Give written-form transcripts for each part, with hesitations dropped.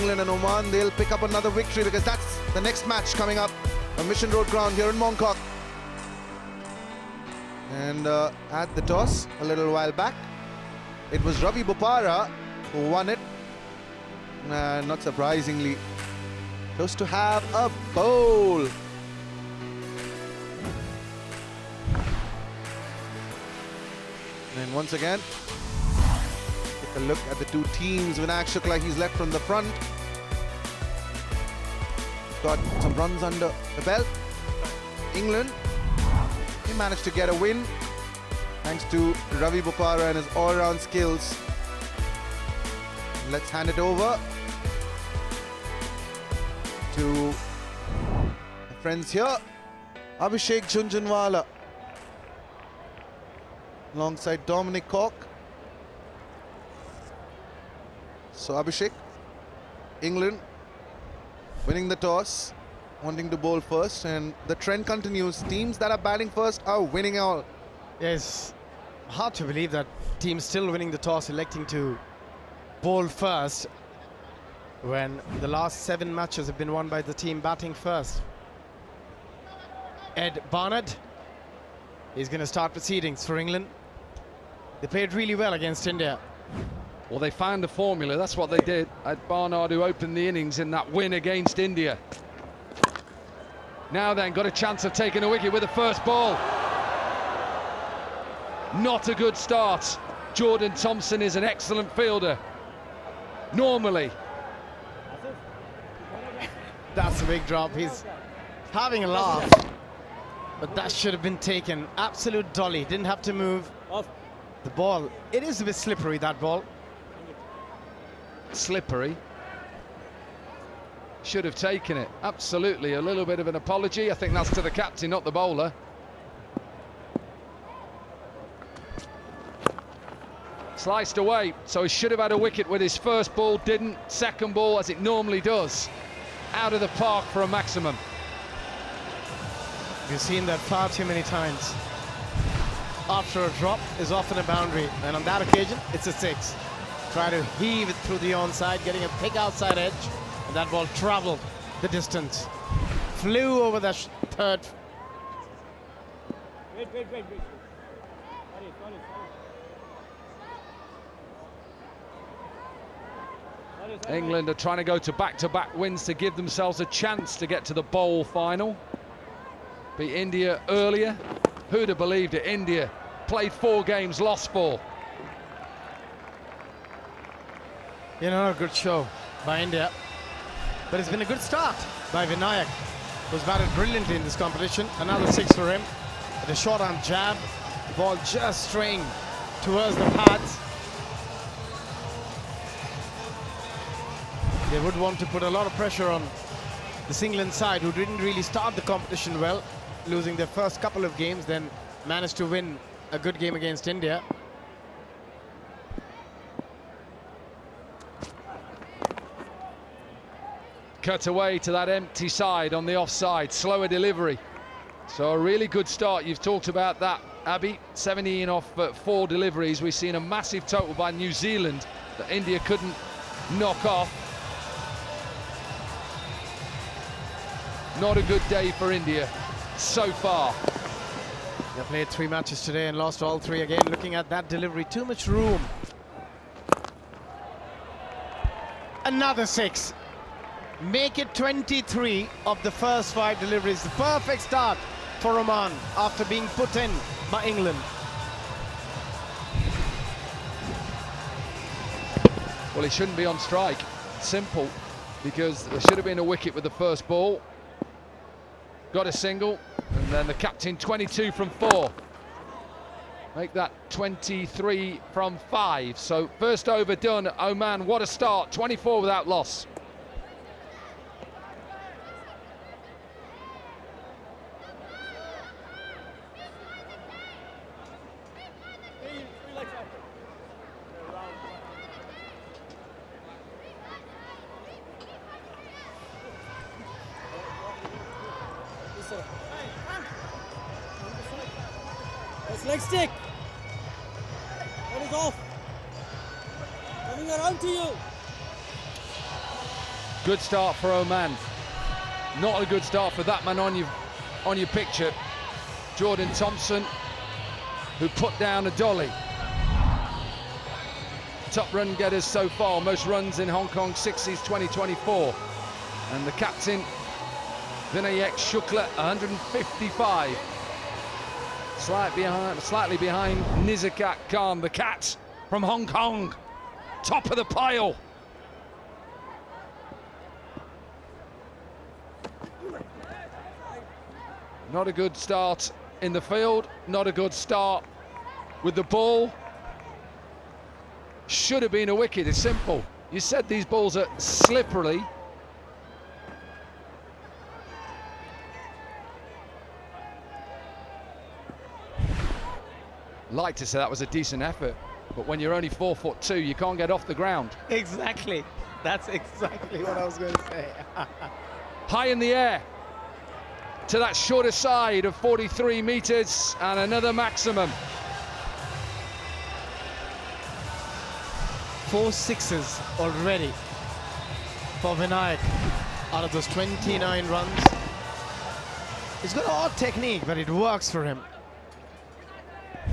England and Oman, they'll pick up another victory, because that's the next match coming up on Mission Road Ground here in Mongkok. And at the toss a little while back, it was Ravi Bopara who won it. Not surprisingly, chose to have a bowl. And once again, take a look at the two teams. Vinayak Shukla, he's left from the front. Got some runs under the belt. England, he managed to get a win thanks to Ravi Bopara and his all-round skills. Let's hand it over to our friends here. Abhishek Jhunjhunwala alongside Dominic Cork. So Abhishek, England winning the toss, wanting to bowl first, and the trend continues. Teams that are batting first are winning all. Yes, hard to believe that teams still winning the toss, electing to bowl first when the last 7 matches have been won by the team batting first. Ed Barnard is going to start proceedings for England. They played really well against India. Well, they found the formula. That's what they did. Ed Barnard, who opened the innings in that win against India. Now then, got a chance of taking a wicket with the first ball. Not a good start. Jordan Thompson is an excellent fielder. Normally. That's a big drop. He's having a laugh. But that should have been taken. Absolute dolly. Didn't have to move. The ball, it is a bit slippery, that ball. Slippery. Should have taken it. Absolutely. A little bit of an apology. I think that's to the captain, not the bowler. Sliced away, so he should have had a wicket with his first ball, didn't. Second ball, as it normally does, out of the park for a maximum. You've seen that far too many times. After a drop is often a boundary, and on that occasion, it's a 6. Try to heave it through the onside, getting a thick outside edge, and that ball traveled the distance. Flew over the third. Wait. Sorry. England are trying to go to back-to-back wins to give themselves a chance to get to the bowl final. Beat India earlier. Who'd have believed it? India played 4 games, lost 4. You know, a good show by India. But it's been a good start by Vinayak, who's batted brilliantly in this competition. Another 6 for him. With a short arm jab, the ball just straying towards the pads. They would want to put a lot of pressure on this England side, who didn't really start the competition well, losing their first couple of games, then managed to win a good game against India. Cut away to that empty side on the offside, slower delivery. So a really good start. You've talked about that, Abby. 17 off 4 deliveries. We've seen a massive total by New Zealand that India couldn't knock off. Not a good day for India so far. They played 3 matches today and lost all 3 again. Looking at that delivery, too much room. Another 6. Make it 23 of the first 5 deliveries. The perfect start for Oman after being put in by England. Well, he shouldn't be on strike. Simple, because there should have been a wicket with the first ball. Got a single, and then the captain 22 from 4. Make that 23 from 5. So first over done. Oman, what a start. 24 without loss. It's leg stick. That is off. Coming around to you. Good start for Oman. Not a good start for that man on your picture, Jordan Thompson, who put down a dolly. Top run getters so far, most runs in Hong Kong 60s 2024. And the captain, Vinayak Shukla, 155. Slightly behind Nizakat Khan, the cat from Hong Kong. Top of the pile. Not a good start in the field, not a good start with the ball. Should have been a wicket, it's simple. You said these balls are slippery. Like to say that was a decent effort, but when you're only 4'2", you can't get off the ground. Exactly. That's exactly what I was going to say. High in the air to that shorter side of 43 meters and another maximum. 4 sixes already for Vinayak out of those 29 runs. He's got odd technique, but it works for him.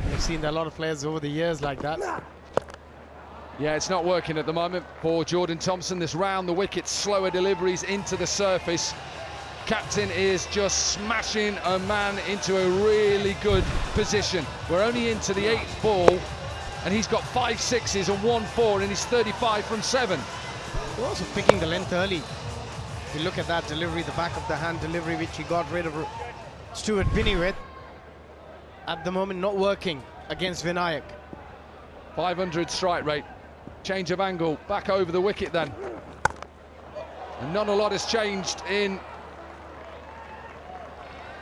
We've seen a lot of players over the years like that. Yeah, it's not working at the moment for Jordan Thompson. This round the wicket, slower deliveries into the surface. Captain is just smashing a man into a really good position. We're only into the 8th ball, and he's got 5 sixes and 1 4, and he's 35 from 7. We're also picking the length early. If you look at that delivery, the back of the hand delivery, which he got rid of Stuart Binney with, at the moment not working against Vinayak. 500 strike rate, change of angle, back over the wicket then. And not a lot has changed in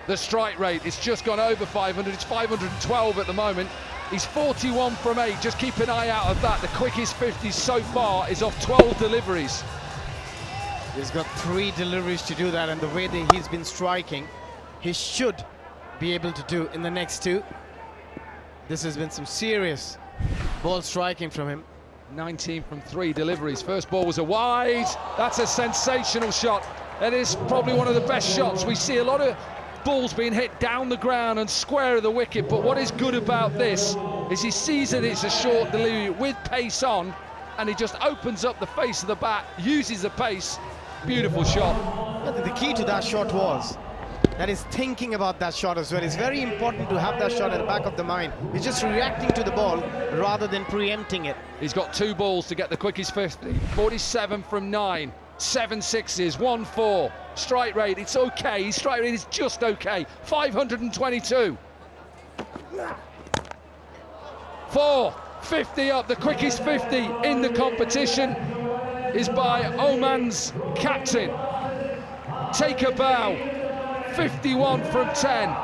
the strike rate. It's just gone over 500, it's 512 at the moment. He's 41 from 8, just keep an eye out of that. The quickest 50 so far is off 12 deliveries. He's got 3 deliveries to do that, and the way that he's been striking, he should be able to do in the next 2. This has been some serious ball striking from him. 19 from 3 deliveries. First ball was a wide. That's a sensational shot. That is probably one of the best shots. We see a lot of balls being hit down the ground and square of the wicket, but what is good about this is he sees that it's a short delivery with pace on, and he just opens up the face of the bat, uses the pace. Beautiful shot. I think the key to that shot was that is thinking about that shot as well. It's very important to have that shot at the back of the mind. He's just reacting to the ball rather than preempting it. He's got 2 balls to get the quickest 50. 47 from 9. 7 sixes, 1 4. Strike rate, it's okay. His strike rate is just okay. 522. 450 up. The quickest 50 in the competition is by Oman's captain. Take a bow. 51 from 10.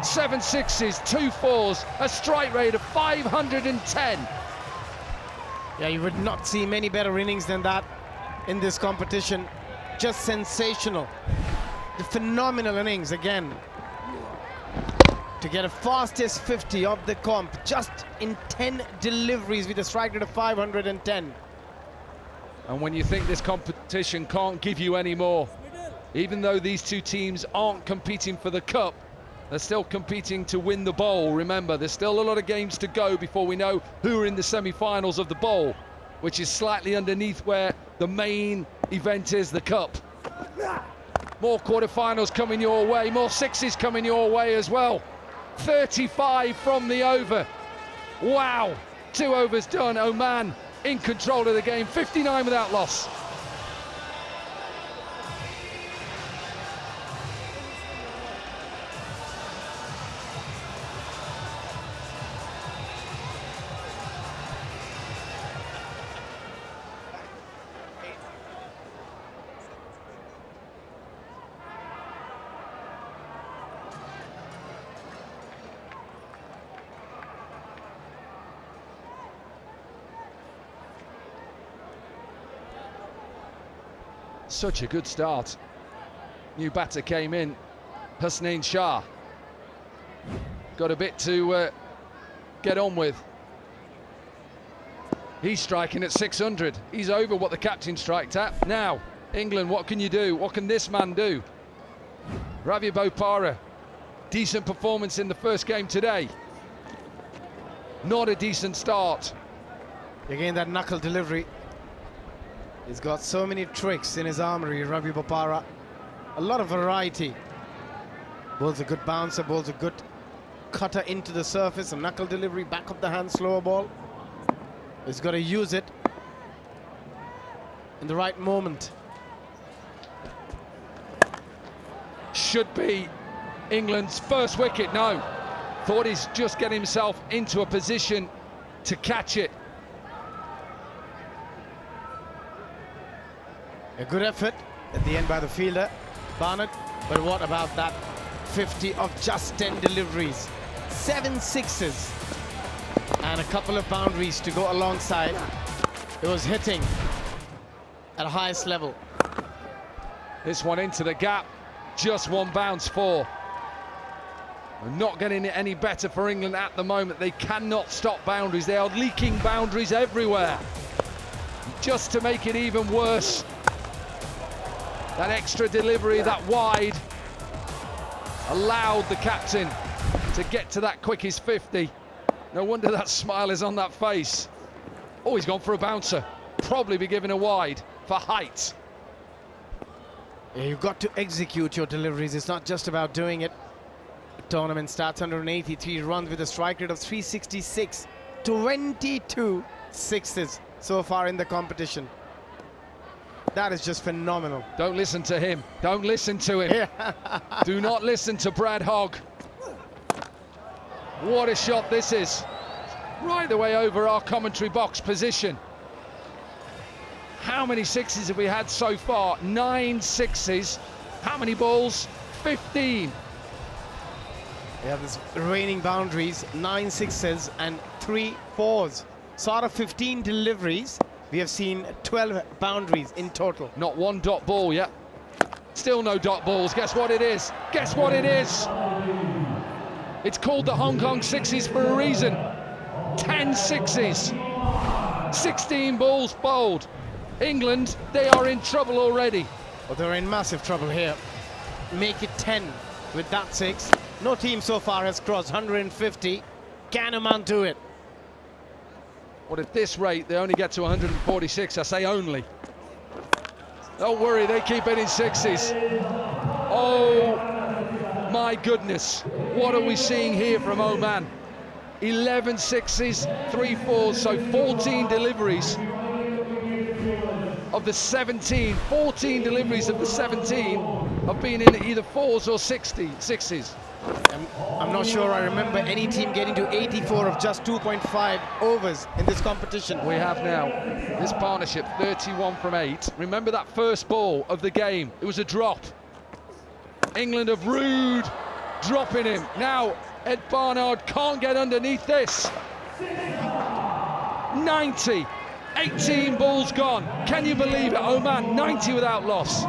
7 sixes, 2 4s. A strike rate of 510. Yeah, you would not see many better innings than that in this competition. Just sensational. The phenomenal innings again. To get a fastest 50 of the comp just in 10 deliveries with a strike rate of 510. And when you think this competition can't give you any more, even though these 2 teams aren't competing for the cup, they're still competing to win the bowl. Remember, there's still a lot of games to go before we know who are in the semi-finals of the bowl, which is slightly underneath where the main event is, the cup. More quarterfinals coming your way, more sixes coming your way as well. 35 from the over. Wow, 2 overs done. Oman in control of the game, 59 without loss. Such a good start. New batter came in, Husnain Shah. Got a bit to get on with. He's striking at 600. He's over what the captain striked at. Now, England, what can you do? What can this man do? Ravi Bopara, decent performance in the first game today. Not a decent start. Again, that knuckle delivery. He's got so many tricks in his armory, Ravi Bopara. A lot of variety. Bowls a good bouncer, bowls a good cutter into the surface, a knuckle delivery, back of the hand, slower ball. He's got to use it in the right moment. Should be England's first wicket. No, thought he's just getting himself into a position to catch it. A good effort at the end by the fielder, Barnett. But what about that 50 of just 10 deliveries? 7 sixes and a couple of boundaries to go alongside. It was hitting at the highest level. This one into the gap, just one bounce for. We're not getting it any better for England at the moment. They cannot stop boundaries. They are leaking boundaries everywhere. Just to make it even worse, that extra delivery, that wide, allowed the captain to get to that quickest 50. No wonder that smile is on that face. Oh, he's gone for a bouncer. Probably be given a wide for height. Yeah, you've got to execute your deliveries. It's not just about doing it. Tournament starts 183 runs with a strike rate of 366. 22 sixes so far in the competition. That is just phenomenal. Don't listen to him. Don't listen to him. Do not listen to Brad Hogg. What a shot this is. Right the way over our commentary box position. How many sixes have we had so far? 9 sixes. How many balls? 15. We have this raining boundaries, 9 sixes and 3 fours. So out of 15 deliveries, we have seen 12 boundaries in total. Not one dot ball yet. Still no dot balls. Guess what it is? Guess what it is? It's called the Hong Kong sixes for a reason. 10 sixes. 16 balls bowled. England, they are in trouble already. Well, they're in massive trouble here. Make it 10 with that 6. No team so far has crossed 150. Can Oman do it? But at this rate, they only get to 146. I say only. Don't worry, they keep hitting sixes. Oh my goodness. What are we seeing here from Oman? 11 sixes, 3 fours, so 14 deliveries of the 17. 14 deliveries of the 17 have been in either fours or sixes. I'm not sure I remember any team getting to 84 of just 2.5 overs in this competition. We have now this partnership 31 from 8. Remember that first ball of the game? It was a drop. England have rude dropping him. Now Ed Barnard can't get underneath this. 90. 18 balls gone. Can you believe it? Oman 90 without loss.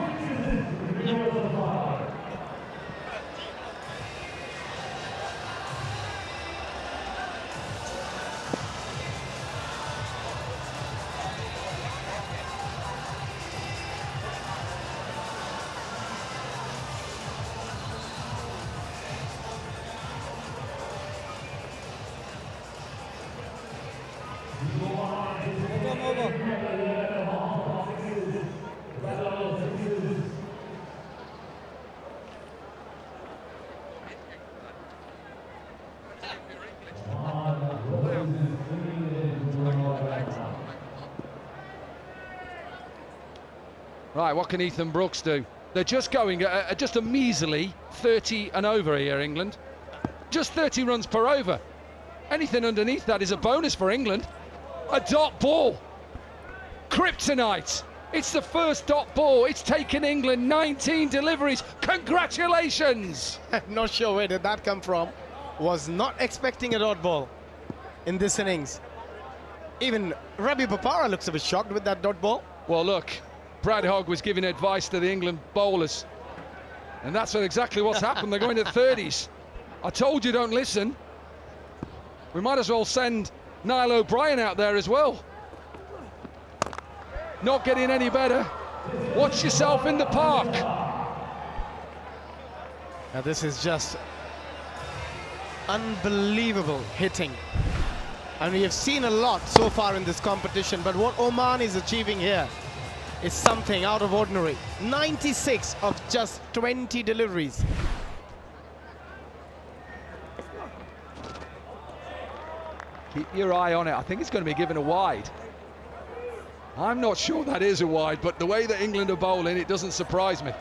Right, what can Ethan Brooks do? They're just going just a measly 30 and over here, England. Just 30 runs per over. Anything underneath that is a bonus for England. A dot ball. Kryptonite. It's the first dot ball. It's taken England 19 deliveries. Congratulations! I'm not sure where did that come from. Was not expecting a dot ball in this innings. Even Ravi Bopara looks a bit shocked with that dot ball. Well, look, Brad Hogg was giving advice to the England bowlers. And that's exactly what's happened. They're going to 30s. I told you, don't listen. We might as well send Niall O'Brien out there as well. Not getting any better. Watch yourself in the park. Now this is just unbelievable hitting. And we have seen a lot so far in this competition, but what Oman is achieving here is something out of ordinary. 96 of just 20 deliveries. Keep your eye on it. I think it's going to be given a wide. I'm not sure that is a wide, but the way that England are bowling, it doesn't surprise me.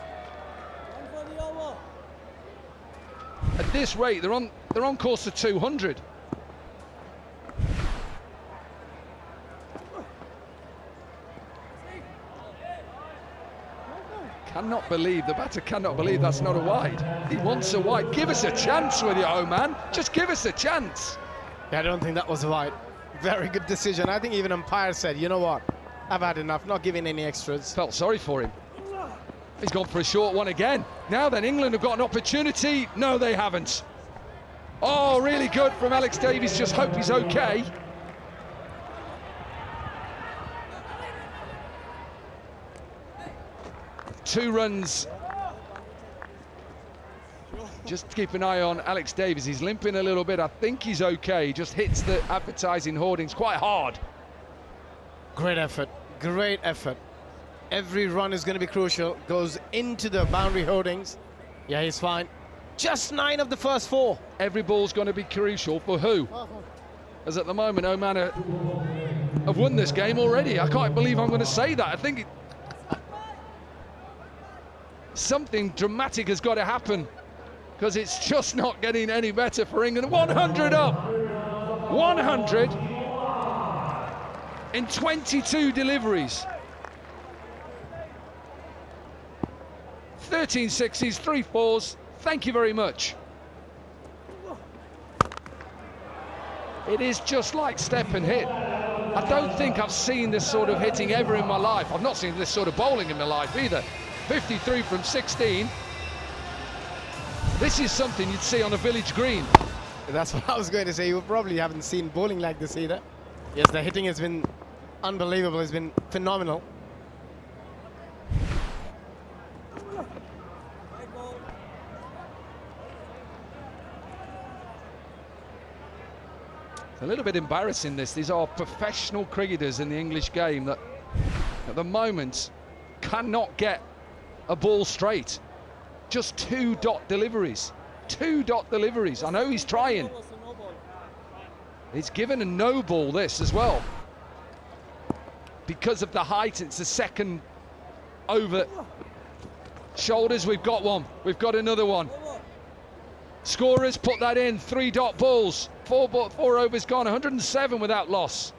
At this rate, they're on course to 200. Cannot believe, the batter cannot believe that's not a wide. He wants a wide. Give us a chance with you, Oman. Just give us a chance. Yeah, I don't think that was a wide. Very good decision. I think even umpire said, you know what, I've had enough, not giving any extras. Felt sorry for him. He's gone for a short one again. Now then, England have got an opportunity. No, they haven't. Oh, really good from Alex Davies. Just hope he's okay. Two runs. Just keep an eye on Alex Davies. He's limping a little bit. I think he's okay. He just hits the advertising hoardings quite hard. Great effort. Great effort. Every run is going to be crucial. Goes into the boundary holdings. Yeah, he's fine. Just 9 of the first 4. Every ball's going to be crucial for who? As at the moment, Oman have won this game already. I can't believe I'm going to say that. I think something dramatic has got to happen, because it's just not getting any better for England. 100 up. 100 in 22 deliveries. 13 sixes, 3 fours. Thank you very much. It is just like step and hit. I don't think I've seen this sort of hitting ever in my life. I've not seen this sort of bowling in my life either. 53 from 16. This is something you'd see on a village green. That's what I was going to say. You probably haven't seen bowling like this either. Yes, the hitting has been unbelievable. It's been phenomenal. It's a little bit embarrassing this. These are professional cricketers in the English game that at the moment cannot get a ball straight. Just 2 dot deliveries. 2 dot deliveries. I know he's trying. He's given a no ball this as well. Because of the height, it's the second over shoulders. We've got one. We've got another one. Scorers put that in. 3 dot balls. 4 overs gone. 107 without loss.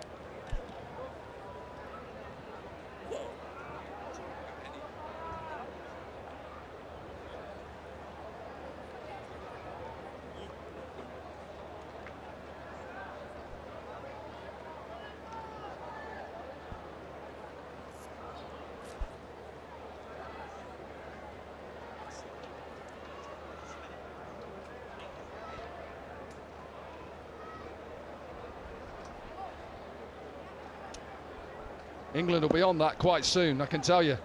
England will be on that quite soon, I can tell you.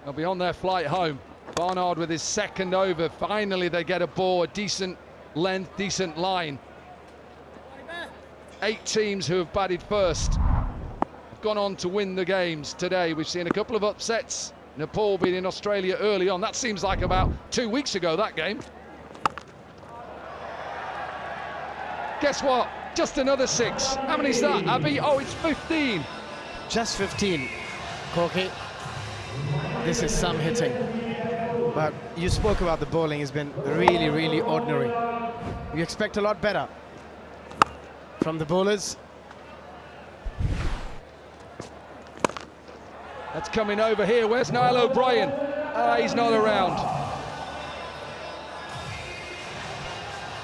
They'll be on their flight home. Barnard with his second over. Finally, they get a ball, a decent length, decent line. 8 teams who have batted first have gone on to win the games today. We've seen a couple of upsets. Nepal beating Australia early on. That seems like about 2 weeks ago, that game. Guess what? Just another 6. How many is that, Abby? Oh, it's 15. Just 15. Corky, this is some hitting. But you spoke about the bowling. It's been really, really ordinary. You expect a lot better from the bowlers. That's coming over here. Where's Niall O'Brien? He's not around.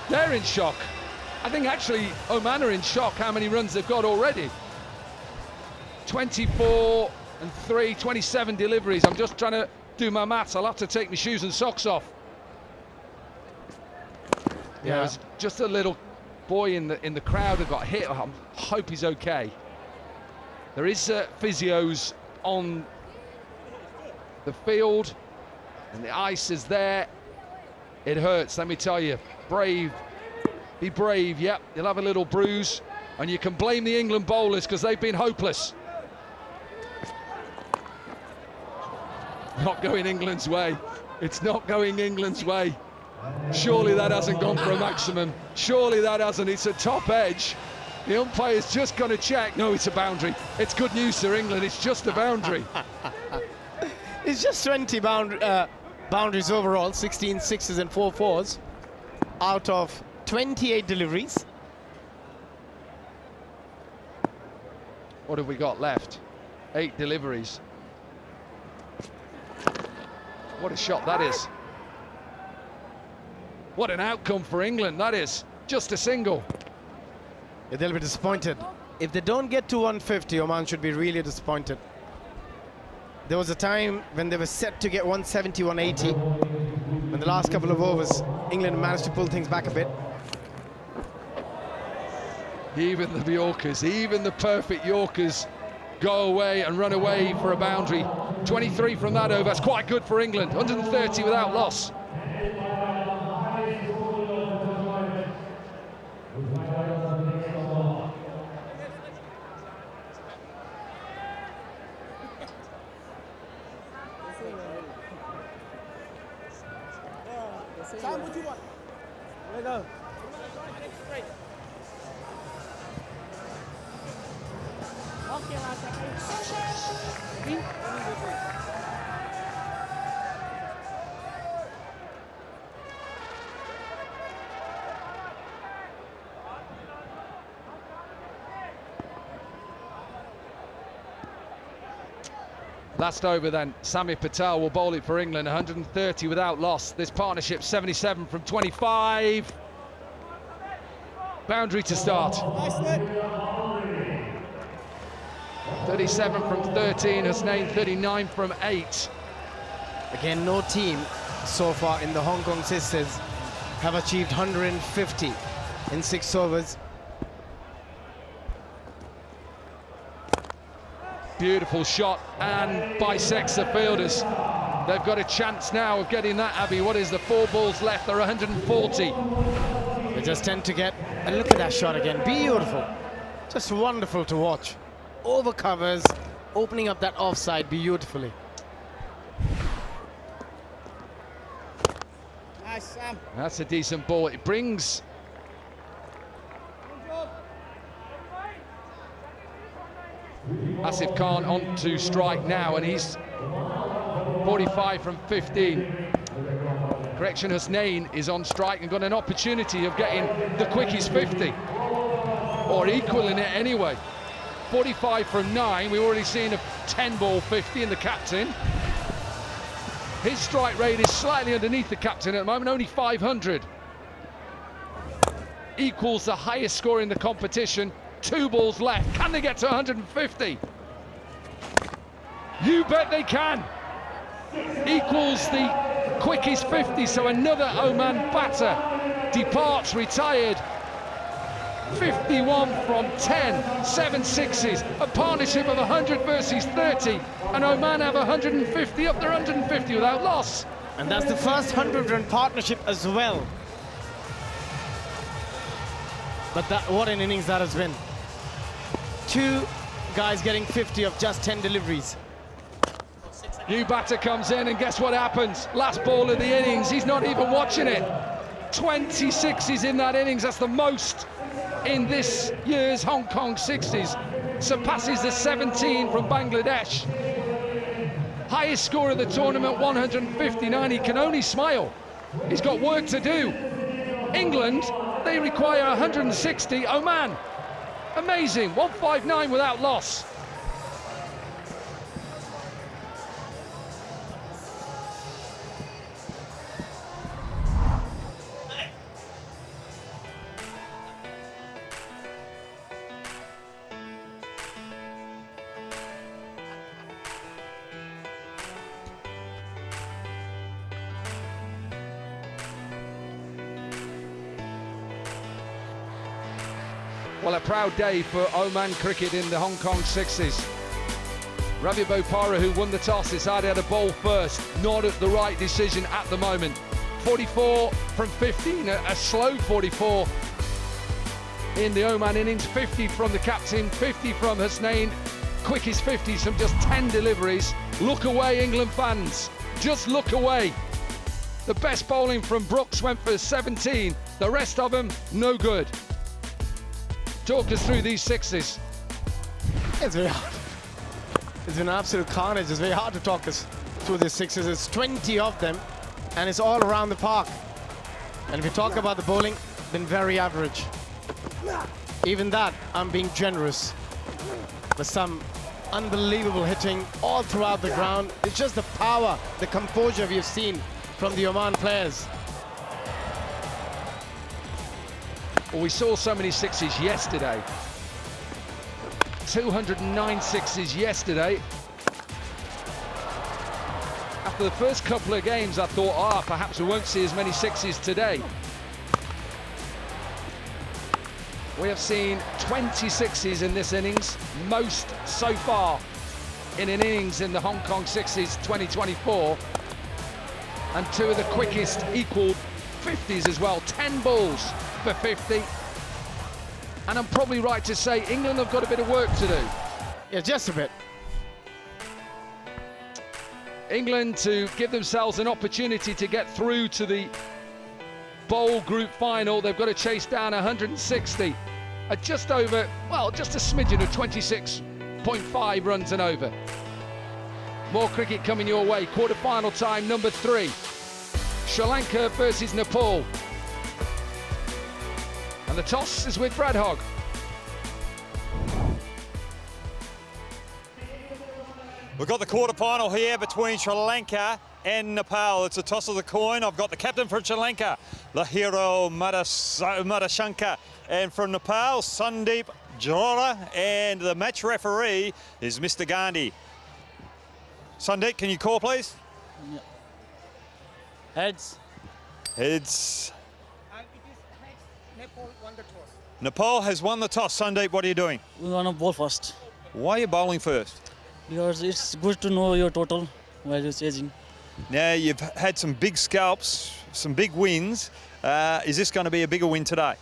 They're in shock. I think actually Oman are in shock how many runs they've got already. 24 and 3, 27 deliveries. I'm just trying to do my maths. I'll have to take my shoes and socks off. Yeah, there's just a little boy in the crowd who got hit. I hope he's okay. There is physios on the field, and the ice is there. It hurts, let me tell you. Brave, be brave, yep, you'll have a little bruise, and you can blame the England bowlers because they've been hopeless. Not going England's way. It's not going England's way. Surely that hasn't gone for a maximum. Surely that hasn't. It's a top edge. The umpire's just going to check. No, it's a boundary. It's good news for England. It's just a boundary. It's just 20 boundaries overall, 16 sixes and 4 fours out of 28 deliveries. What have we got left? 8 deliveries. What a shot that is. What an outcome for England that is. Just a single. They'll be disappointed. If they don't get to 150, Oman should be really disappointed. There was a time when they were set to get 170, 180. In the last couple of overs, England managed to pull things back a bit. Even the Yorkers, even the perfect Yorkers go away and run away for a boundary. 23 from that over, that's quite good for England. 130 without loss. Sam, what do you want? There you go. Okay, Last over then, Sami Patel will bowl it for England, 130 without loss. This partnership, 77 from 25. Boundary to start. nice net. 37 from 13, Hasnain 39 from 8. Again, no team so far in the Hong Kong Sisters have achieved 150 in 6 overs. Beautiful shot and bisects the fielders. They've got a chance now of getting that, Abby. What is the 4 balls left? They're 140. They just tend to get, and look at that shot again, beautiful. Just wonderful to watch. Over covers, opening up that offside beautifully. Nice, Sam. That's a decent ball. It brings Asif Khan on to strike now, and he's 45 from 15. Correction, Hasnain is on strike and got an opportunity of getting the quickest 50, or equaling it anyway. 45 from 9, we've already seen a 10-ball 50 in the captain. His strike rate is slightly underneath the captain at the moment, only 500. Equals the highest score in the competition. 2 balls left. Can they get to 150? You bet they can. Equals the quickest 50, so another Oman batter departs retired. 51 from 10, 7 sixes, a partnership of 100 versus 30, and Oman have 150 up, they're 150 without loss. And that's the first 100-run partnership as well. But that, what an innings that has been. 2 guys getting 50 of just 10 deliveries. New batter comes in, and guess what happens? Last ball of the innings, he's not even watching it. 26s in that innings, that's the most in this year's Hong Kong 60s. Surpasses the 17 from Bangladesh. Highest score of the tournament, 159. He can only smile. He's got work to do. England, they require 160. Oman, amazing, 159 without loss. Well, a proud day for Oman cricket in the Hong Kong 60s. Ravi Bopara, who won the toss, decided how to bowl first. Not the right decision at the moment. 44 from 15, a slow 44 in the Oman innings. 50 from the captain, 50 from Hasnain. Quickest 50s from just 10 deliveries. Look away, England fans. Just look away. The best bowling from Brooks went for 17. The rest of them, no good. Talk us through these sixes. It's very hard. It's been absolute carnage. It's very hard to talk us through these sixes. It's 20 of them, and it's all around the park. And if you talk about the bowling, been very average. Even that, I'm being generous. But some unbelievable hitting all throughout the ground. It's just the power, the composure we've seen from the Oman players. Well, we saw so many sixes yesterday. 209 sixes yesterday. After the first couple of games, I thought, perhaps we won't see as many sixes today. We have seen 20 sixes in this innings, most so far in an innings in the Hong Kong Sixes 2024. And two of the quickest equalled 50s as well, 10 balls for 50. And I'm probably right to say England have got a bit of work to do. Yeah, just a bit. England to give themselves an opportunity to get through to the bowl group final. They've got to chase down 160 at just over, well, just a smidgen of 26.5 runs and over. More cricket coming your way. Quarter-final time, number 3. Sri Lanka versus Nepal. And the toss is with Brad Hogg. We've got the quarter-final here between Sri Lanka and Nepal. It's a toss of the coin. I've got the captain from Sri Lanka, Lahiro Madashankar, and from Nepal, Sandeep Jora, and the match referee is Mr. Gandhi. Sandeep, can you call, please? Yeah. Heads. Heads. And it is heads. Nepal won the toss. Nepal has won the toss. Sandeep, what are you doing? We want to bowl first. Why are you bowling first? Because it's good to know your total while you're chasing. Now, you've had some big scalps, some big wins. Is this going to be a bigger win today?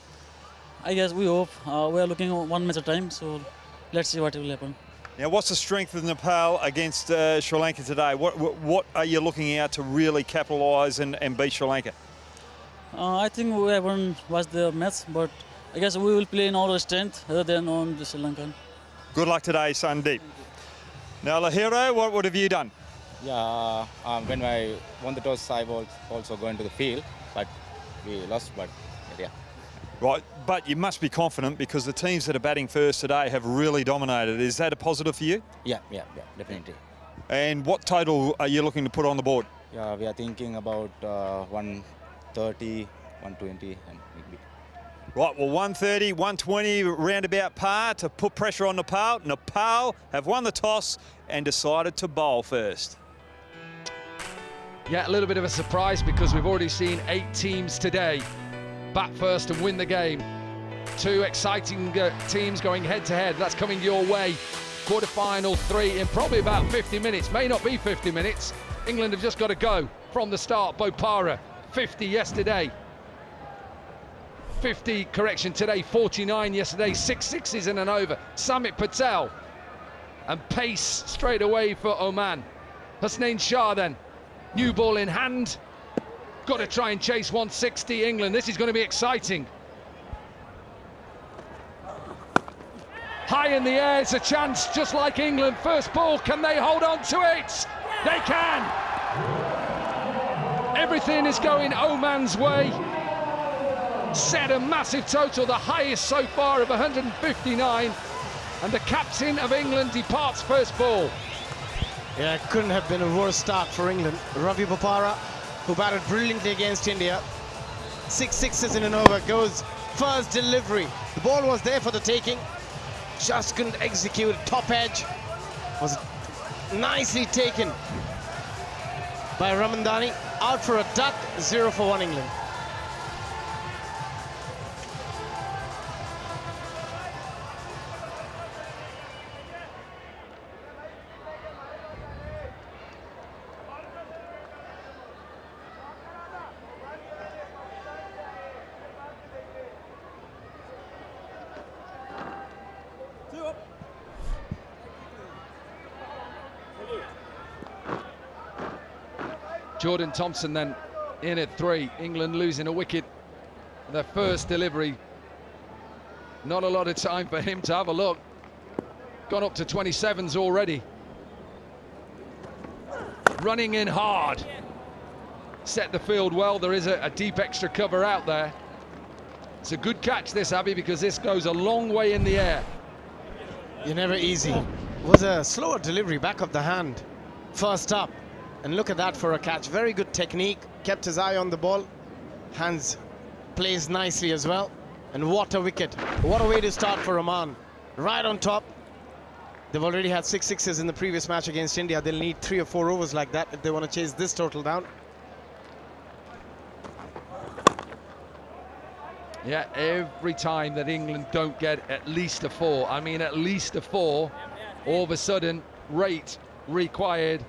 I guess we hope. We are looking at one match at a time, so let's see what will happen. Now, what's the strength of Nepal against Sri Lanka today? What are you looking out to really capitalise and beat Sri Lanka? I think we haven't watched the match, but I guess we will play in our strength other than on the Sri Lankan. Good luck today, Sandeep. Now, Lahiro, what have you done? Yeah, when I won the toss, I was also going to the field, but we lost, but yeah. Right, but you must be confident because the teams that are batting first today have really dominated. Is that a positive for you? Yeah, definitely. And what total are you looking to put on the board? Yeah, we are thinking about 130, 120, and maybe. Right, well, 130, 120, roundabout par to put pressure on Nepal. Nepal have won the toss and decided to bowl first. Yeah, a little bit of a surprise because we've already seen 8 teams today bat first and win the game. 2 exciting teams going head-to-head. That's coming your way. Quarter-final 3 in probably about 50 minutes. May not be 50 minutes. England have just got to go from the start. Bopara, 50 yesterday. 50, correction, today, 49 yesterday. 6 sixes and an over. Samit Patel. And pace straight away for Oman. Hasnain Shah then. New ball in hand. Got to try and chase 160 England. This is going to be exciting. High in the air, it's a chance just like England. First ball, can they hold on to it? They can. Everything is going Oman's way. Set a massive total, the highest so far of 159. And the captain of England departs first ball. Yeah, it couldn't have been a worse start for England. Ravi Bopara, who batted brilliantly against India. 6 sixes in an over, goes first delivery. The ball was there for the taking. Just couldn't execute. Top edge was nicely taken by Ramandani. Out for a duck, 0 for 1 England. Jordan Thompson then in at 3. England losing a wicket. Their first delivery. Not a lot of time for him to have a look. Gone up to 27s already. Running in hard. Set the field well. There is a deep extra cover out there. It's a good catch this, Abby, because this goes a long way in the air. You're never easy. It was a slower delivery, back of the hand. First up. And look at that for a catch. Very good technique. Kept his eye on the ball. Hands plays nicely as well. And what a wicket. What a way to start for Oman. Right on top. They've already had 6 sixes in the previous match against India. They'll need 3 or 4 overs like that if they want to chase this total down. Yeah, every time that England don't get at least a 4, I mean at least a 4, all of a sudden rate required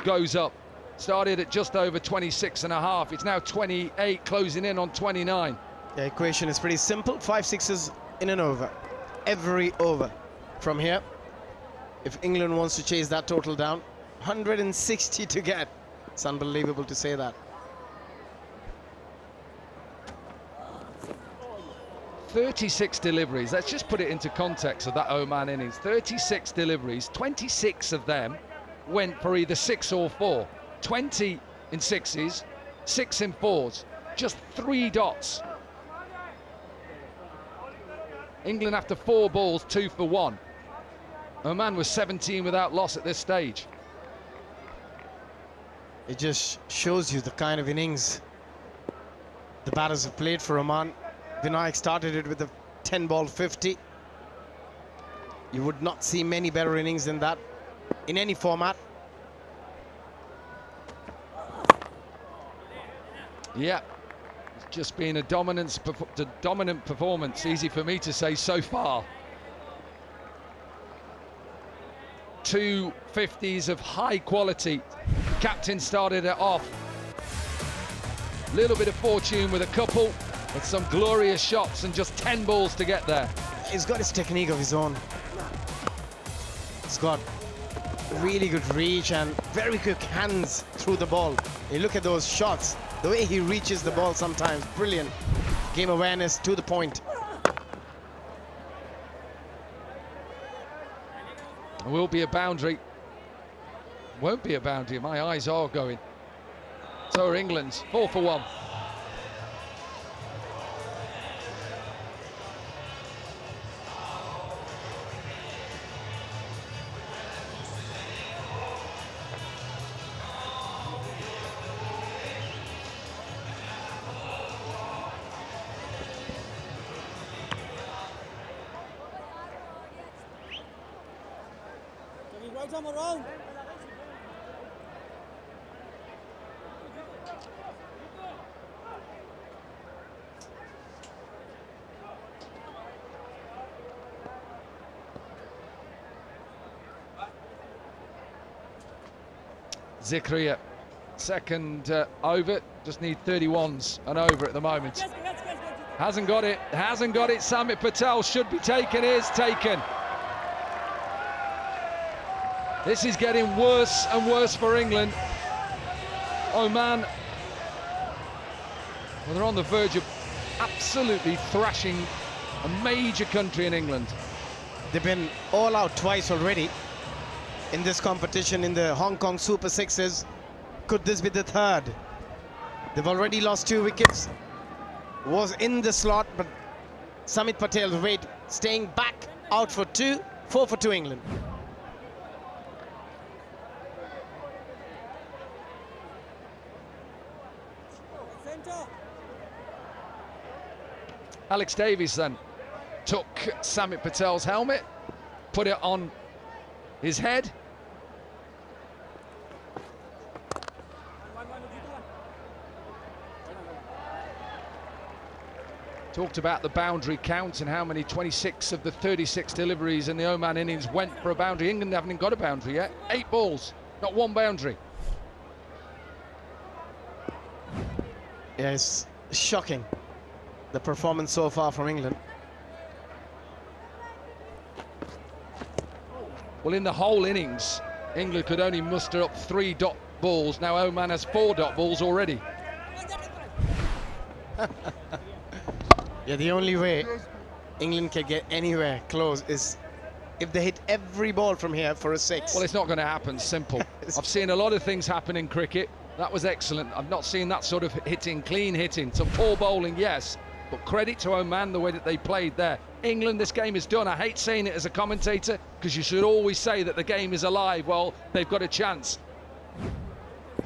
goes up. Started at just over 26.5. It's now 28, closing in on 29. The equation is pretty simple. 5 sixes in an over. Every over from here. If England wants to chase that total down, 160 to get. It's unbelievable to say that. 36 deliveries. Let's just put it into context of that Oman innings. 36 deliveries, 26 of them went for either 6 or 4. 20 in 6s, 6 in 4s. Just 3 dots. England after 4 balls, 2 for 1. Oman was 17 without loss at this stage. It just shows you the kind of innings the batters have played for Oman. Vinayak started it with a 10-ball 50. You would not see many better innings than that in any format. Yeah, it's just been a dominant performance. Easy for me to say so far. 2 50s of high quality. Captain started it off. Little bit of fortune with a couple, but some glorious shots and just 10 balls to get there. He's got his technique of his own. He's got really good reach and very quick hands through the ball. You look at those shots, the way he reaches the ball sometimes, brilliant. Game awareness to the point. Will be a boundary. Won't be a boundary. My eyes are going. So are England's. 4 for 1. Zikria, second over, just need 31s and over at the moment. Hasn't got it, Samit Patel should be taken, is taken. This is getting worse and worse for England. Oman, well, they're on the verge of absolutely thrashing a major country in England. They've been all out twice already in this competition in the Hong Kong Super Sixes. Could this be the third? They've already lost 2 wickets. Was in the slot, but Samit Patel's weight staying back, out for 2, 4 for 2 England. Alex Davies then took Samit Patel's helmet, put it on his head. Talked about the boundary count and how many 26 of the 36 deliveries in the Oman innings went for a boundary. England haven't got a boundary yet. 8 balls, not 1 boundary. Yeah, it's shocking, the performance so far from England. Well, in the whole innings, England could only muster up balls. Now Oman has 4 dot balls already. Yeah, the only way England can get anywhere close is if they hit every ball from here for a 6. Well, it's not going to happen, simple. I've seen a lot of things happen in cricket. That was excellent. I've not seen that sort of hitting, clean hitting. Some poor bowling, yes, but credit to Oman the way that they played there. England, this game is done. I hate saying it as a commentator because you should always say that the game is alive. Well, they've got a chance.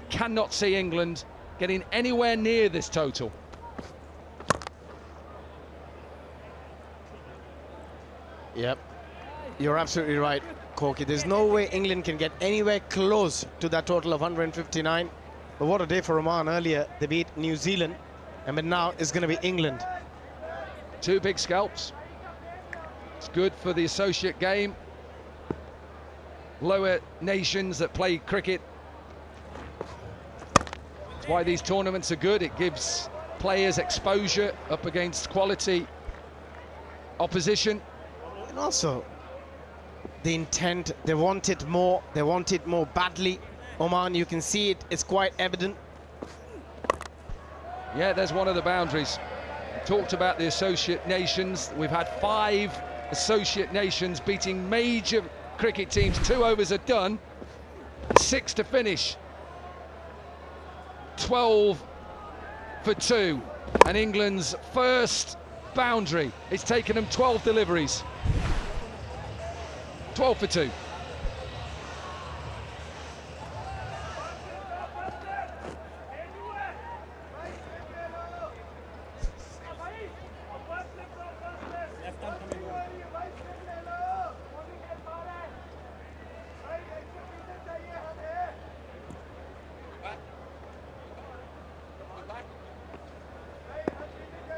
Cannot see England getting anywhere near this total. Yep, you're absolutely right, Corky. There's no way England can get anywhere close to that total of 159. But what a day for Oman. Earlier, they beat New Zealand, and but now it's going to be England. 2 big scalps. It's good for the associate game. Lower nations that play cricket. That's why these tournaments are good. It gives players exposure up against quality opposition. And also, the intent, they want it more badly. Oman, you can see it, it's quite evident. Yeah, there's one of the boundaries. We talked about the associate nations. We've had 5 associate nations beating major cricket teams. 2 overs are done, 6 to finish. 12 for 2, and England's first boundary. It's taken them 12 deliveries. 12 for 2.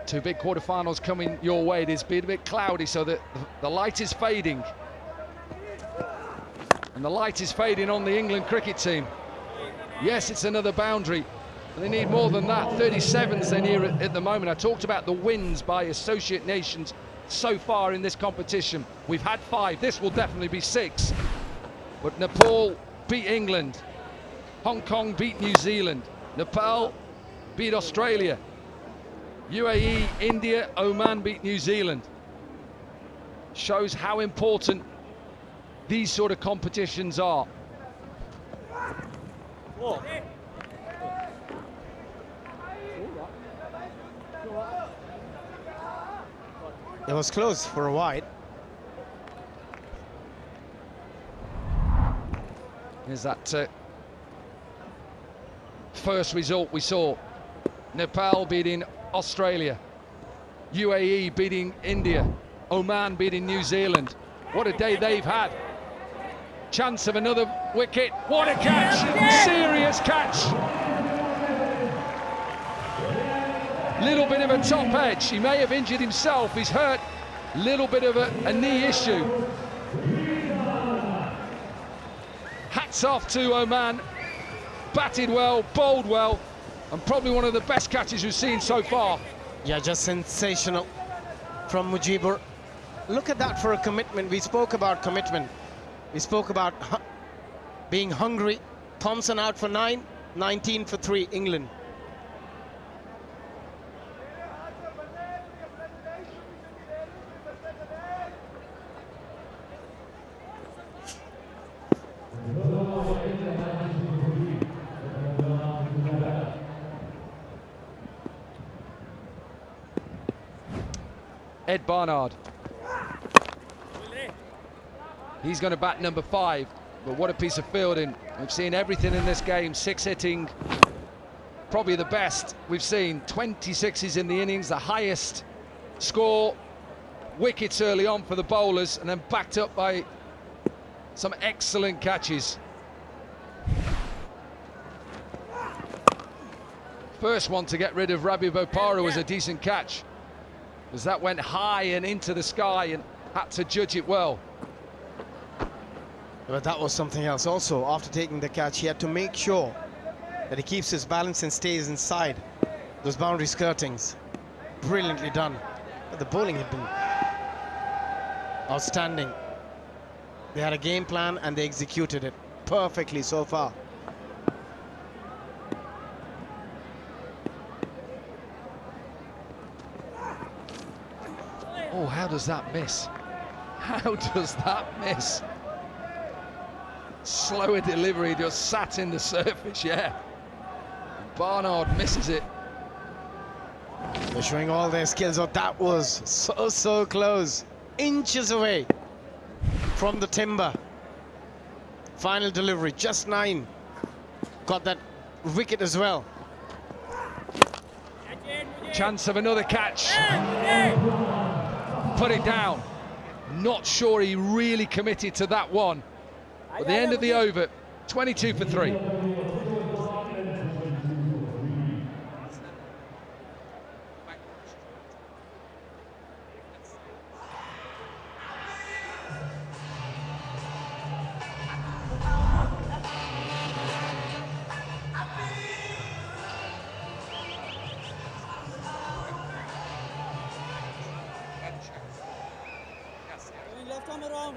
Two big quarterfinals coming your way. It has been a bit cloudy, so that the light is fading. And the light is fading on the England cricket team. Yes, it's another boundary. They need more than that. 37s they near at the moment. I talked about the wins by associate nations so far in this competition. We've had 5. This will definitely be 6. But Nepal beat England. Hong Kong beat New Zealand. Nepal beat Australia. UAE, India, Oman beat New Zealand. Shows how important these sort of competitions are. It was close for a wide. Here's that first result we saw. Nepal beating Australia, UAE beating India, Oman beating New Zealand. What a day they've had. Chance of another wicket. What a catch! Serious catch! Little bit of a top edge. He may have injured himself. He's hurt. Little bit of a knee issue. Hats off to Oman. Batted well, bowled well, and probably one of the best catches we've seen so far. Yeah, just sensational from Mujibur. Look at that for a commitment. We spoke about commitment. We spoke about being hungry. Thompson out for 9, 19 for 3, England. Ed Barnard. He's going to bat number 5, but what a piece of fielding. We've seen everything in this game. 6 hitting, probably the best we've seen. 26s in the innings, the highest score. Wickets early on for the bowlers, and then backed up by some excellent catches. First one to get rid of Ravi Bopara was a decent catch, as that went high and into the sky and had to judge it well. But that was something else also. After taking the catch, he had to make sure that he keeps his balance and stays inside those boundary skirtings. Brilliantly done. But the bowling had been outstanding. They had a game plan and they executed it perfectly so far. Oh, how does that miss? How does that miss? Slower delivery, just sat in the surface, yeah. Barnard misses it. They're showing all their skills. Oh, that was so close. Inches away from the timber. Final delivery, just 9. Got that wicket as well. Chance of another catch. Put it down. Not sure he really committed to that one. At the end of the over, 22 for 3. Left arm around.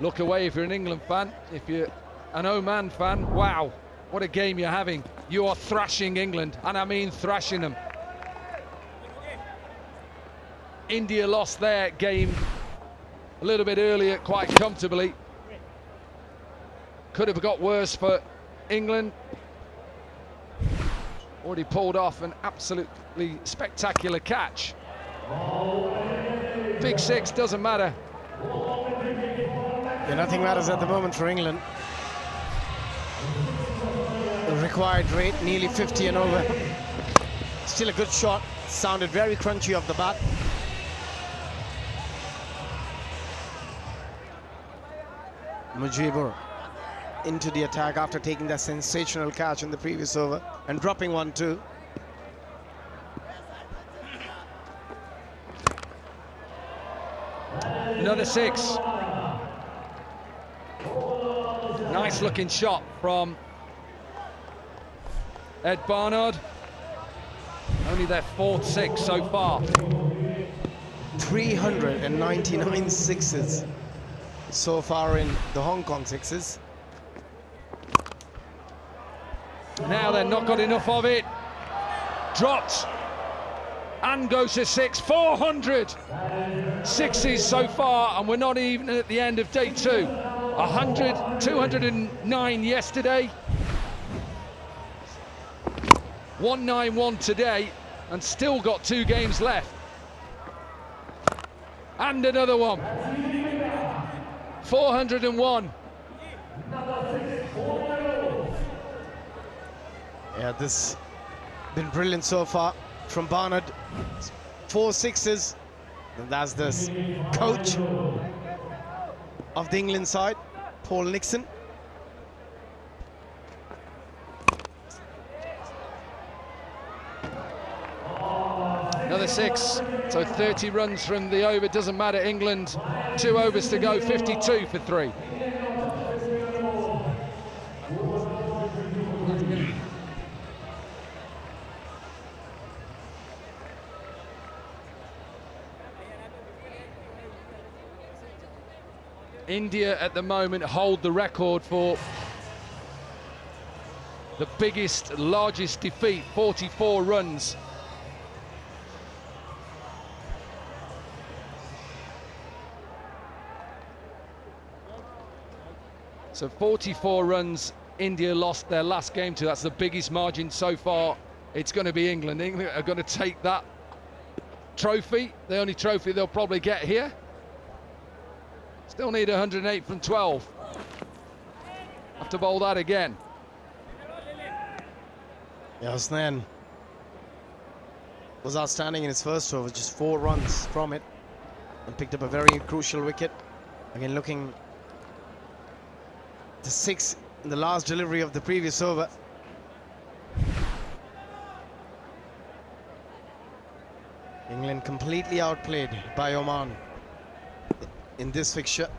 Look away if you're an England fan. If you're an Oman fan, wow, what a game you're having. You are thrashing England, and I mean thrashing them. India lost their game a little bit earlier, quite comfortably. Could have got worse for England. Already pulled off an absolutely spectacular catch. Big 6 doesn't matter. Yeah, nothing matters at the moment for England. The required rate, nearly 50 and over. Still a good shot. Sounded very crunchy off the bat. Mujibur into the attack after taking that sensational catch in the previous over and dropping one too. Another 6. Nice looking shot from Ed Barnard. Only their 4th 6 so far. 399 sixes so far in the Hong Kong sixes. Now they've not got enough of it. Dropped and goes to 6. 400 sixes so far, and we're not even at the end of day 2. 100, 209 yesterday. 191 today, and still got 2 games left. And another one. 401. Yeah, this been brilliant so far from Barnard. 4 sixes, and that's the coach of the England side, Paul Nixon. Another 6, so 30 runs from the over. Doesn't matter. England 2 overs to go, 52 for 3. India at the moment hold the record for the biggest, largest defeat, 44 runs. So 44 runs India lost their last game to. That's the biggest margin so far. It's going to be England. England are going to take that trophy, the only trophy they'll probably get here. Still need 108 from 12. Have to bowl that again. Yasnan was outstanding in his first over, just 4 runs from it, and picked up a very crucial wicket. Again, looking the 6 in the last delivery of the previous over. England completely outplayed by Oman in this fixture.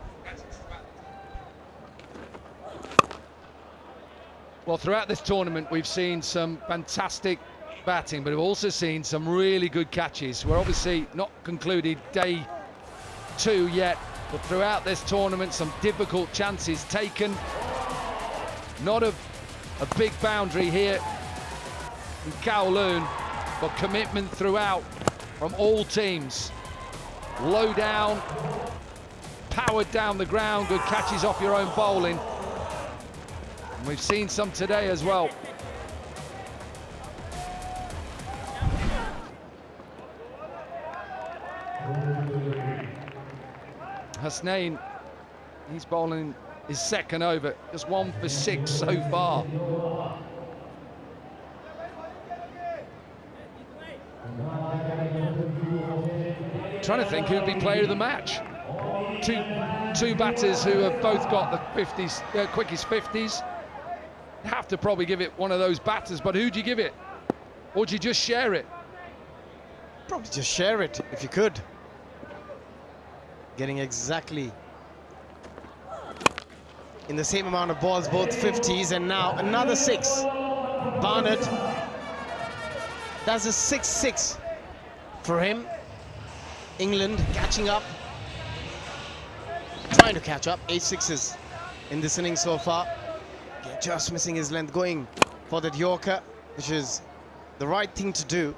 Well, throughout this tournament, we've seen some fantastic batting, but we've also seen some really good catches. We're obviously not concluded day 2 yet But throughout this tournament, some difficult chances taken. Not a big boundary here in Kowloon, but commitment throughout from all teams. Low down, powered down the ground, good catches off your own bowling. And we've seen some today as well. Hasnain, he's bowling his second over, just 1 for 6 so far. Trying to think who'd be player of the match. Two batters who have both got the 50s, quickest 50s. Have to probably give it one of those batters, but who'd you give it? Or do you just share it? Probably just share it if you could. Getting exactly in the same amount of balls, both 50s, and now another 6. Barnard, that's a 6-6 for him. England catching up, trying to catch up. 8 sixes in this inning so far. Yeah, just missing his length, going for that Yorker, which is the right thing to do.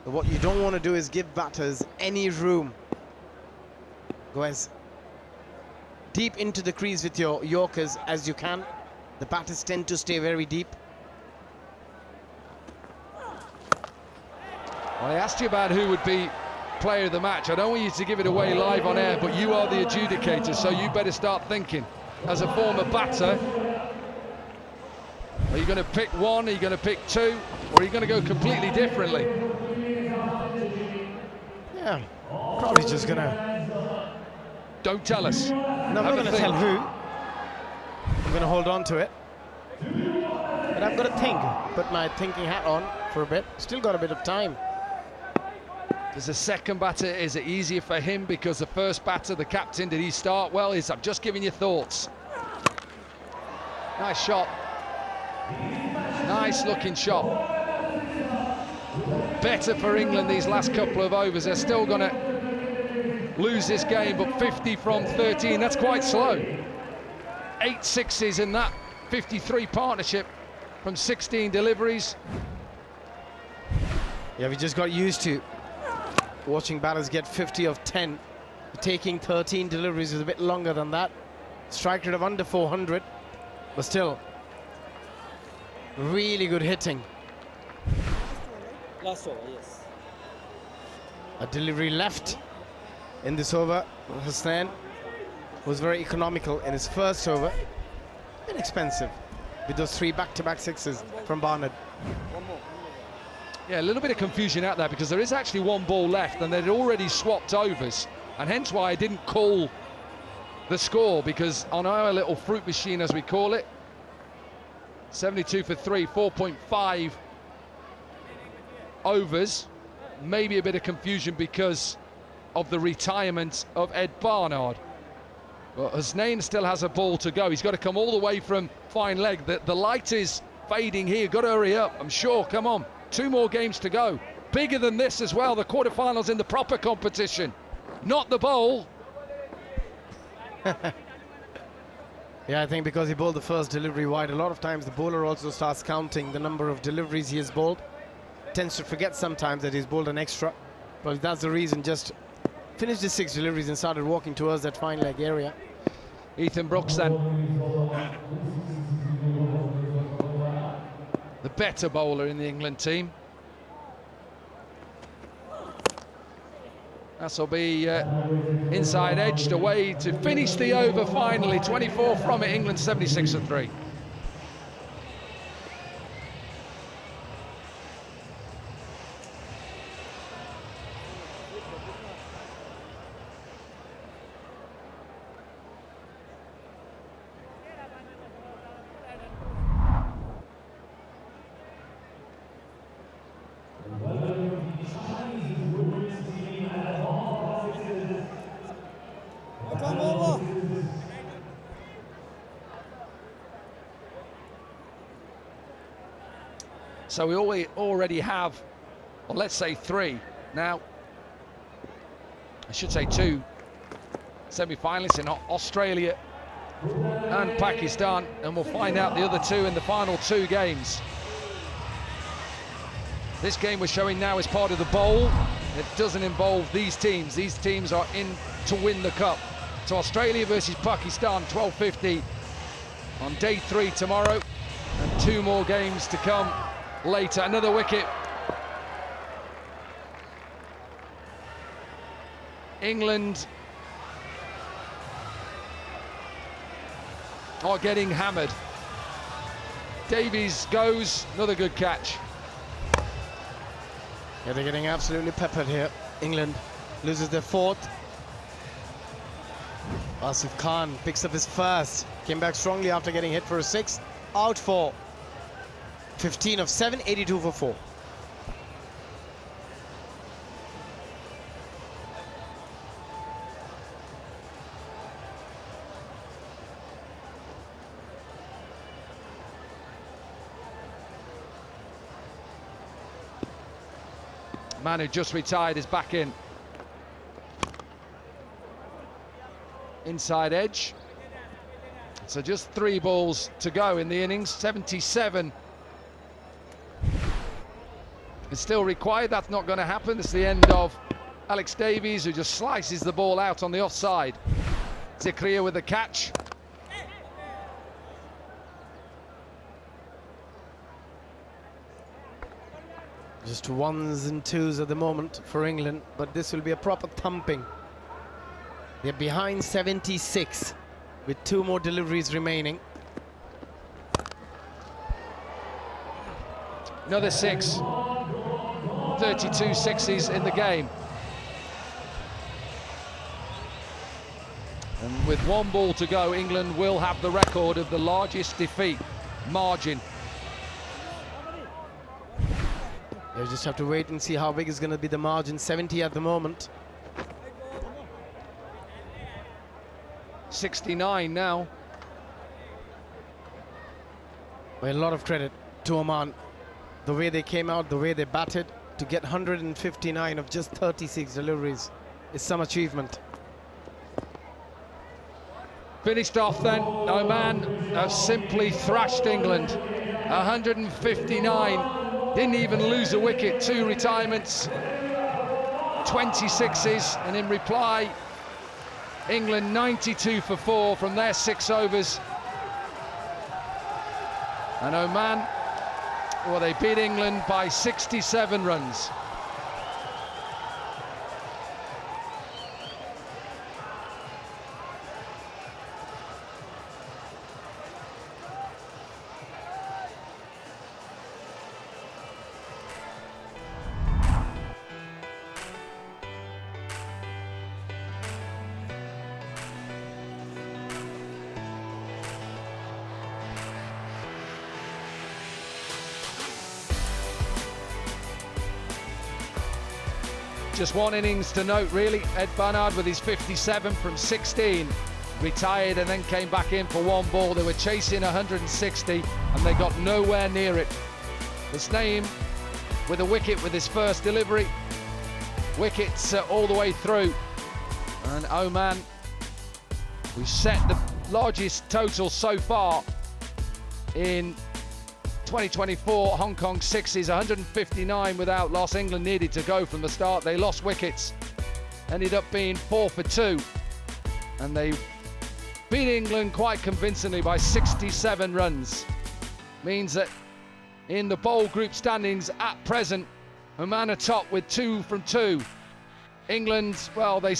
But what you don't want to do is give batters any room. Go as deep into the crease with your Yorkers as you can. The batters tend to stay very deep. Well, I asked you about who would be player of the match. I don't want you to give it away live on air, but you are the adjudicator, so you better start thinking. As a former batter, are you going to pick one, are you going to pick two, or are you going to go completely differently? Yeah, probably just going to... Don't tell us. No, I'm not going to tell who. I'm going to hold on to it. But I've got to think. Put my thinking hat on for a bit. Still got a bit of time. As a second batter, is it easier for him because the first batter, the captain, did he start well? I'm just giving you thoughts. Nice shot. Nice looking shot. Better for England these last couple of overs. They're still going to lose this game, but 50 from 13, that's quite slow. 8 sixes in that 53 partnership from 16 deliveries. Yeah, we just got used to watching batters get 50 of 10. Taking 13 deliveries is a bit longer than that. Strike rate of under 400, but still really good hitting. Last over, yes. A delivery left in this over. Hasnain was very economical in his first over. Inexpensive with those 3 back-to-back sixes from Barnard. Yeah, a little bit of confusion out there because there is actually 1 ball left and they'd already swapped overs, and hence why I didn't call the score, because on our little fruit machine, as we call it, 72 for 3, 4.5 overs. Maybe a bit of confusion because of the retirement of Ed Barnard. But Hasnain still has a ball to go. He's got to come all the way from fine leg. The light is fading here. Got to hurry up, I'm sure. Come on. 2 more games to go. Bigger than this as well. The quarterfinals in the proper competition. Not the bowl. Yeah, I think because he bowled the first delivery wide, a lot of times the bowler also starts counting the number of deliveries he has bowled. Tends to forget sometimes that he's bowled an extra. But that's the reason. Just finished his 6 deliveries and started walking towards that fine leg area. Ethan Brooks then. The better bowler in the England team. That'll be inside edged away to finish the over finally. 24 from it, England 76 for 3. So we already have, well, let's say 3. Now, I should say 2 semi-finalists in Australia and Pakistan, and we'll find out the other two in the final two games. This game we're showing now is part of the bowl. It doesn't involve these teams. These teams are in to win the cup. So Australia versus Pakistan, 12:50 on day 3 tomorrow, and 2 more games to come later. Another wicket. England are getting hammered. Davies goes, another good catch. Yeah, they're getting absolutely peppered here. England loses their 4th. Asif Khan picks up his first. Came back strongly after getting hit for a 6th. Out for 15 of 7, 82 for 4. Man who just retired is back in. Inside edge. So just 3 balls to go in the innings. 77 is still required. That's not going to happen. It's the end of Alex Davies, who just slices the ball out on the offside. Zikria with the catch. Just 1s and 2s at the moment for England, but this will be a proper thumping. They're behind 76 with 2 more deliveries remaining. Another 6. 32 sixes in the game. And with 1 ball to go, England will have the record of the largest defeat margin. They just have to wait and see how big is going to be the margin. 70 at the moment. 69 now. Well, a lot of credit to Oman. The way they came out, the way they batted, to get 159 of just 36 deliveries is some achievement. Finished off then. Oman have simply thrashed England. 159. Didn't even lose a wicket. 2 retirements. 26s, and in reply, England 92 for 4 from their 6 overs. And Oman, well, they beat England by 67 runs. Just 1 innings to note, really. Ed Barnard with his 57 from 16. Retired and then came back in for 1 ball. They were chasing 160 and they got nowhere near it. His name with a wicket with his first delivery. Wickets all the way through. And Oman, we set the largest total so far in 2024, Hong Kong 6s, 159 without loss. England needed to go from the start. They lost wickets, ended up being 4 for 2. And they beat England quite convincingly by 67 runs. Means that in the bowl group standings at present, Oman are top with 2 from 2. England, well, they